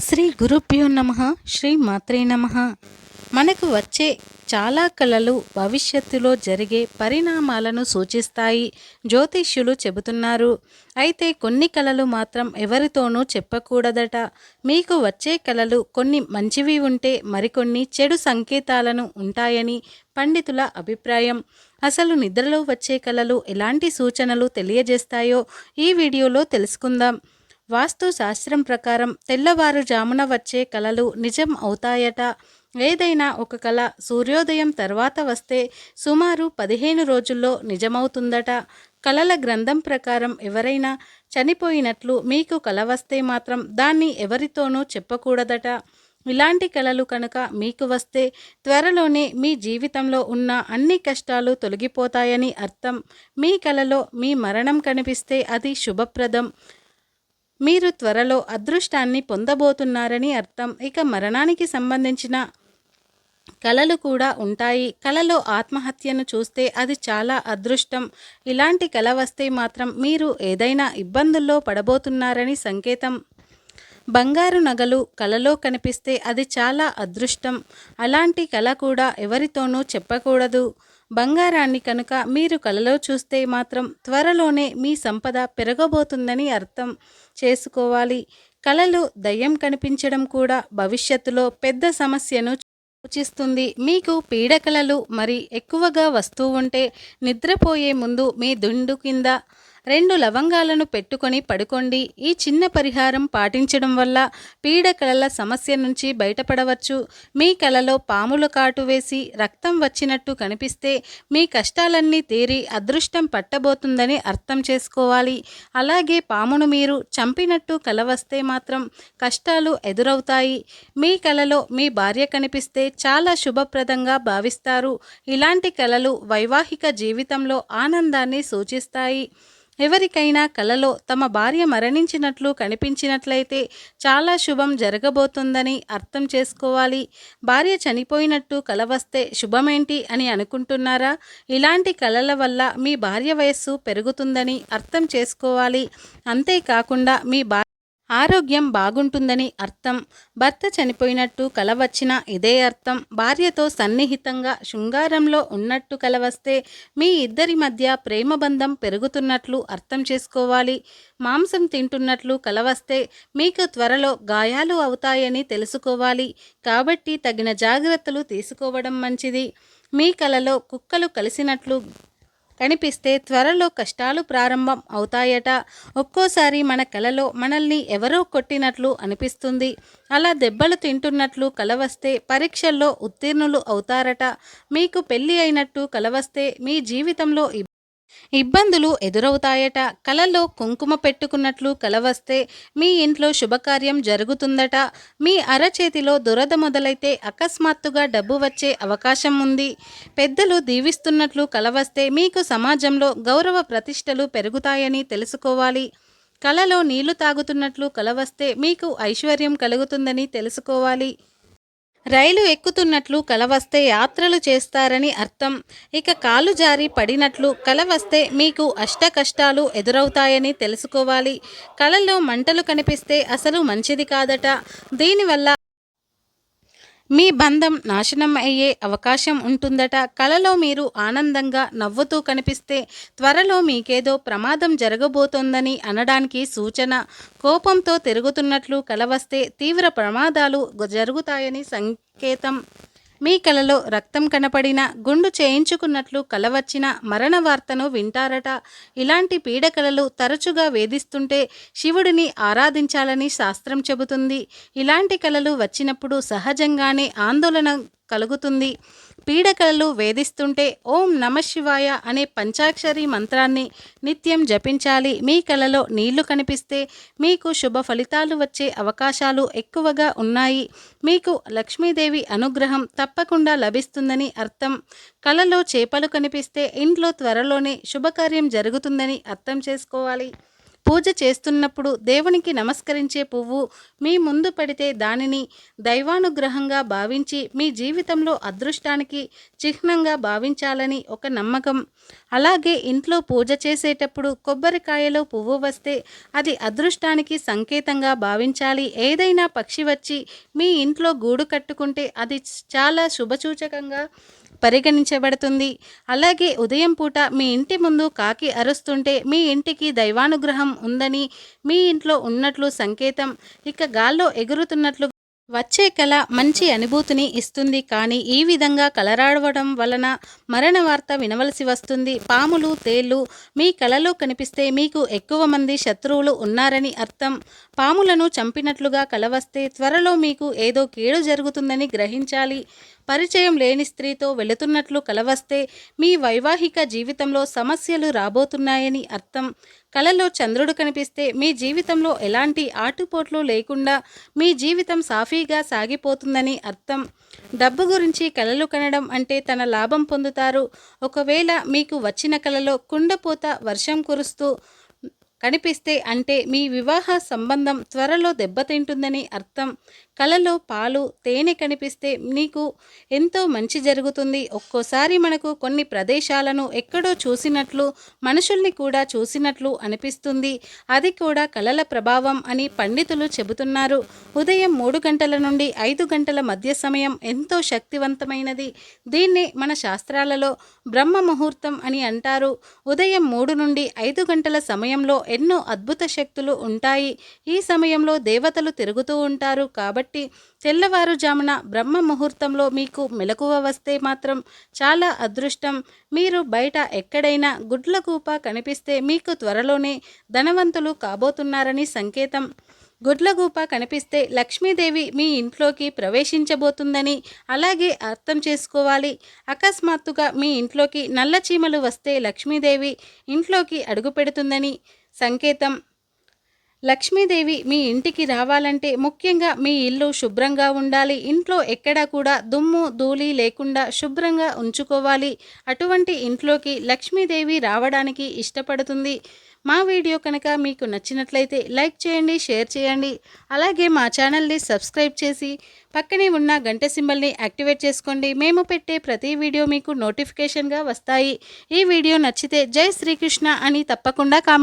శ్రీ గురుభ్యో నమః. శ్రీ మాత్రే నమః. మనకు వచ్చే చాలా కళలు భవిష్యత్తులో జరిగే పరిణామాలను సూచిస్తాయి జ్యోతిష్యులు చెబుతున్నారు. అయితే కొన్ని కళలు మాత్రం ఎవరితోనూ చెప్పకూడదట. మీకు వచ్చే కళలు కొన్ని మంచివి ఉంటే మరికొన్ని చెడు సంకేతాలను ఉంటాయని పండితుల అభిప్రాయం. అసలు నిద్రలో వచ్చే కళలు ఎలాంటి సూచనలు తెలియజేస్తాయో ఈ వీడియోలో తెలుసుకుందాం. వాస్తు శాస్త్రం ప్రకారం తెల్లవారుజామున వచ్చే కలలు నిజం అవుతాయట. ఏదైనా ఒక కళ సూర్యోదయం తర్వాత వస్తే సుమారు 15 రోజుల్లో నిజమవుతుందట. కళల గ్రంథం ప్రకారం ఎవరైనా చనిపోయినట్లు మీకు కల వస్తే మాత్రం దాన్ని ఎవరితోనూ చెప్పకూడదట. ఇలాంటి కళలు కనుక మీకు వస్తే త్వరలోనే మీ జీవితంలో ఉన్న అన్ని కష్టాలు తొలగిపోతాయని అర్థం. మీ కలలో మీ మరణం కనిపిస్తే అది శుభప్రదం. మీరు త్వరలో అదృష్టాన్ని పొందబోతున్నారని అర్థం. ఇక మరణానికి సంబంధించిన కళలు కూడా ఉంటాయి. కలలో ఆత్మహత్యను చూస్తే అది చాలా అదృష్టం. ఇలాంటి కళ వస్తే మాత్రం మీరు ఏదైనా ఇబ్బందుల్లో పడబోతున్నారని సంకేతం. బంగారు నగలు కలలో కనిపిస్తే అది చాలా అదృష్టం. అలాంటి కళ కూడా ఎవరితోనూ చెప్పకూడదు. బంగారాన్ని కనుక మీరు కలలో చూస్తే మాత్రం త్వరలోనే మీ సంపద పెరగబోతుందని అర్థం చేసుకోవాలి. కలలో దయ్యం కనిపించడం కూడా భవిష్యత్తులో పెద్ద సమస్యను సూచిస్తుంది. మీకు పీడకలలు మరి ఎక్కువగా వస్తూ ఉంటే నిద్రపోయే ముందు మీ దుండు కింద 2 లవంగాలను పెట్టుకొని పడుకోండి. ఈ చిన్న పరిహారం పాటించడం వల్ల పీడకలల సమస్య నుంచి బయటపడవచ్చు. మీ కలలో పాముల కాటు వేసి రక్తం వచ్చినట్టు కనిపిస్తే మీ కష్టాలన్నీ తీరి అదృష్టం పట్టబోతుందని అర్థం చేసుకోవాలి. అలాగే పామును మీరు చంపినట్టు కల వస్తే మాత్రం కష్టాలు ఎదురవుతాయి. మీ కలలో మీ భార్య కనిపిస్తే చాలా శుభప్రదంగా భావిస్తారు. ఇలాంటి కలలు వైవాహిక జీవితంలో ఆనందాన్ని సూచిస్తాయి. ఎవరికైనా కలలో తమ భార్య మరణించినట్లు కనిపించినట్లయితే చాలా శుభం జరగబోతుందని అర్థం చేసుకోవాలి. భార్య చనిపోయినట్టు కల వస్తే శుభమేంటి అని అనుకుంటున్నారా? ఇలాంటి కలల వల్ల మీ భార్య వయస్సు పెరుగుతుందని అర్థం చేసుకోవాలి. అంతేకాకుండా మీ ఆరోగ్యం బాగుంటుందని అర్థం. భర్త చనిపోయినట్టు కల వచ్చినా ఇదే అర్థం. భార్యతో సన్నిహితంగా శృంగారంలో ఉన్నట్టు కల వస్తే మీ ఇద్దరి మధ్య ప్రేమ బంధం పెరుగుతున్నట్లు అర్థం చేసుకోవాలి. మాంసం తింటున్నట్లు కల వస్తే మీకు త్వరలో గాయాలు అవుతాయని తెలుసుకోవాలి. కాబట్టి తగిన జాగ్రత్తలు తీసుకోవడం మంచిది. మీ కలలో కుక్కలు కలిసినట్లు కనిపిస్తే త్వరలో కష్టాలు ప్రారంభం అవుతాయట. ఒక్కోసారి మన కలలో మనల్ని ఎవరో కొట్టినట్లు అనిపిస్తుంది. అలా దెబ్బలు తింటున్నట్లు కల వస్తే పరీక్షల్లో ఉత్తీర్ణులు అవుతారట. మీకు పెళ్ళి అయినట్టు కల వస్తే మీ జీవితంలో ఇబ్బందులు ఎదురవుతాయట. కలలో కుంకుమ పెట్టుకున్నట్లు కల వస్తే మీ ఇంట్లో శుభకార్యం జరుగుతుందట. మీ అరచేతిలో దురద మొదలైతే అకస్మాత్తుగా డబ్బు వచ్చే అవకాశం ఉంది. పెద్దలు దీవిస్తున్నట్లు కల వస్తే మీకు సమాజంలో గౌరవ ప్రతిష్టలు పెరుగుతాయని తెలుసుకోవాలి. కలలో నీళ్లు తాగుతున్నట్లు కల వస్తే మీకు ఐశ్వర్యం కలుగుతుందని తెలుసుకోవాలి. రైలు ఎక్కుతున్నట్లు కల వస్తే యాత్రలు చేస్తారని అర్థం. ఇక కాలు జారి పడినట్లు కల వస్తే మీకు అష్ట కష్టాలు ఎదురవుతాయని తెలుసుకోవాలి. కలలో మంటలు కనిపిస్తే అసలు మంచిది కాదట. దీనివల్ల మీ బంధం నాశనం అయ్యే అవకాశం ఉంటుందట. కలలో మీరు ఆనందంగా నవ్వుతూ కనిపిస్తే త్వరలో మీకేదో ప్రమాదం జరగబోతోందని అనడానికి సూచన. కోపంతో తిరుగుతున్నట్లు కల వస్తే తీవ్ర ప్రమాదాలు జరుగుతాయని సంకేతం. మీ కలలో రక్తం కనపడిన గుండు చేయించుకున్నట్లు కల వచ్చిన మరణ వార్తను వింటారట. ఇలాంటి పీడకలలు తరచుగా వేధిస్తుంటే శివుడిని ఆరాధించాలని శాస్త్రం చెబుతుంది. ఇలాంటి కలలు వచ్చినప్పుడు సహజంగానే ఆందోళన కలుగుతుంది. పీడకలలు వేధిస్తుంటే ఓం నమఃశివాయ అనే పంచాక్షరి మంత్రాన్ని నిత్యం జపించాలి. మీ కలలో నీళ్లు కనిపిస్తే మీకు శుభ ఫలితాలు వచ్చే అవకాశాలు ఎక్కువగా ఉన్నాయి. మీకు లక్ష్మీదేవి అనుగ్రహం తప్పకుండా లభిస్తుందని అర్థం. కలలో చేపలు కనిపిస్తే ఇంట్లో త్వరలోనే శుభకార్యం జరుగుతుందని అర్థం చేసుకోవాలి. పూజ చేస్తున్నప్పుడు దేవునికి నమస్కరించే పువ్వు మీ ముందు పడితే దానిని దైవానుగ్రహంగా భావించి మీ జీవితంలో అదృష్టానికి చిహ్నంగా భావించాలని ఒక నమ్మకం. అలాగే ఇంట్లో పూజ చేసేటప్పుడు కొబ్బరికాయలో పువ్వు వస్తే అది అదృష్టానికి సంకేతంగా భావించాలి. ఏదైనా పక్షి వచ్చి మీ ఇంట్లో గూడు కట్టుకుంటే అది చాలా శుభసూచకంగా పరిగణించబడుతుంది. అలాగే ఉదయం పూట మీ ఇంటి ముందు కాకి అరుస్తుంటే మీ ఇంటికి దైవానుగ్రహం ఉందని, మీ ఇంట్లో ఉన్నట్లు సంకేతం. ఇక గాల్లో ఎగురుతున్నట్లు వచ్చే కళ మంచి అనుభూతిని ఇస్తుంది. కానీ ఈ విధంగా కలరాడవడం వలన మరణ వార్త వినవలసి వస్తుంది. పాములు, తేళ్లు మీ కలలో కనిపిస్తే మీకు ఎక్కువ మంది శత్రువులు ఉన్నారని అర్థం. పాములను చంపినట్లుగా కల వస్తే త్వరలో మీకు ఏదో కీడు జరుగుతుందని గ్రహించాలి. పరిచయం లేని స్త్రీతో వెళుతున్నట్లు కల వస్తే మీ వైవాహిక జీవితంలో సమస్యలు రాబోతున్నాయని అర్థం. కలలో చంద్రుడు కనిపిస్తే మీ జీవితంలో ఎలాంటి ఆటుపోట్లు లేకుండా మీ జీవితం సాఫీగా సాగిపోతుందని అర్థం. డబ్బు గురించి కలలు కనడం అంటే తన లాభం పొందుతారు. ఒకవేళ మీకు వచ్చిన కలలో కుండపోత వర్షం కురుస్తూ కనిపిస్తే అంటే మీ వివాహ సంబంధం త్వరలో దెబ్బతింటుందని అర్థం. కలలో పాలు, తేనె కనిపిస్తే నీకు ఎంతో మంచి జరుగుతుంది. ఒక్కోసారి మనకు కొన్ని ప్రదేశాలను ఎక్కడో చూసినట్లు, మనుషుల్ని కూడా చూసినట్లు అనిపిస్తుంది. అది కూడా కలల ప్రభావం అని పండితులు చెబుతున్నారు. ఉదయం 3 గంటల నుండి 5 గంటల మధ్య సమయం ఎంతో శక్తివంతమైనది. దీన్నే మన శాస్త్రాలలో బ్రహ్మ ముహూర్తం అని అంటారు. ఉదయం 3 నుండి 5 గంటల సమయంలో ఎన్నో అద్భుత శక్తులు ఉంటాయి. ఈ సమయంలో దేవతలు తిరుగుతూ ఉంటారు. కాబట్టి తెల్లవారుజామున బ్రహ్మ ముహూర్తంలో మీకు మెలకువ వస్తే మాత్రం చాలా అదృష్టం. మీరు బయట ఎక్కడైనా గుడ్లగూప కనిపిస్తే మీకు త్వరలోనే ధనవంతులు కాబోతున్నారని సంకేతం. గుడ్లగూప కనిపిస్తే లక్ష్మీదేవి మీ ఇంట్లోకి ప్రవేశించబోతుందని అలాగే అర్థం చేసుకోవాలి. అకస్మాత్తుగా మీ ఇంట్లోకి నల్ల చీమలు వస్తే లక్ష్మీదేవి ఇంట్లోకి అడుగుపెడుతుందని సంకేతం. లక్ష్మీదేవి మీ ఇంటికి రావాలంటే ముఖ్యంగా మీ ఇల్లు శుభ్రంగా ఉండాలి. ఇంట్లో ఎక్కడా కూడా దుమ్ము ధూళి లేకుండా శుభ్రంగా ఉంచుకోవాలి. అటువంటి ఇంట్లోకి లక్ష్మీదేవి రావడానికి ఇష్టపడుతుంది. మా వీడియో కనుక మీకు నచ్చినట్లయితే లైక్ చేయండి, షేర్ చేయండి. అలాగే మా ఛానల్ని సబ్స్క్రైబ్ చేసి పక్కనే ఉన్న గంట సింబల్ని యాక్టివేట్ చేసుకోండి. మేము పెట్టే ప్రతి వీడియో మీకు నోటిఫికేషన్గా వస్తాయి. ఈ వీడియో నచ్చితే జై శ్రీకృష్ణ అని తప్పకుండా కామెంట్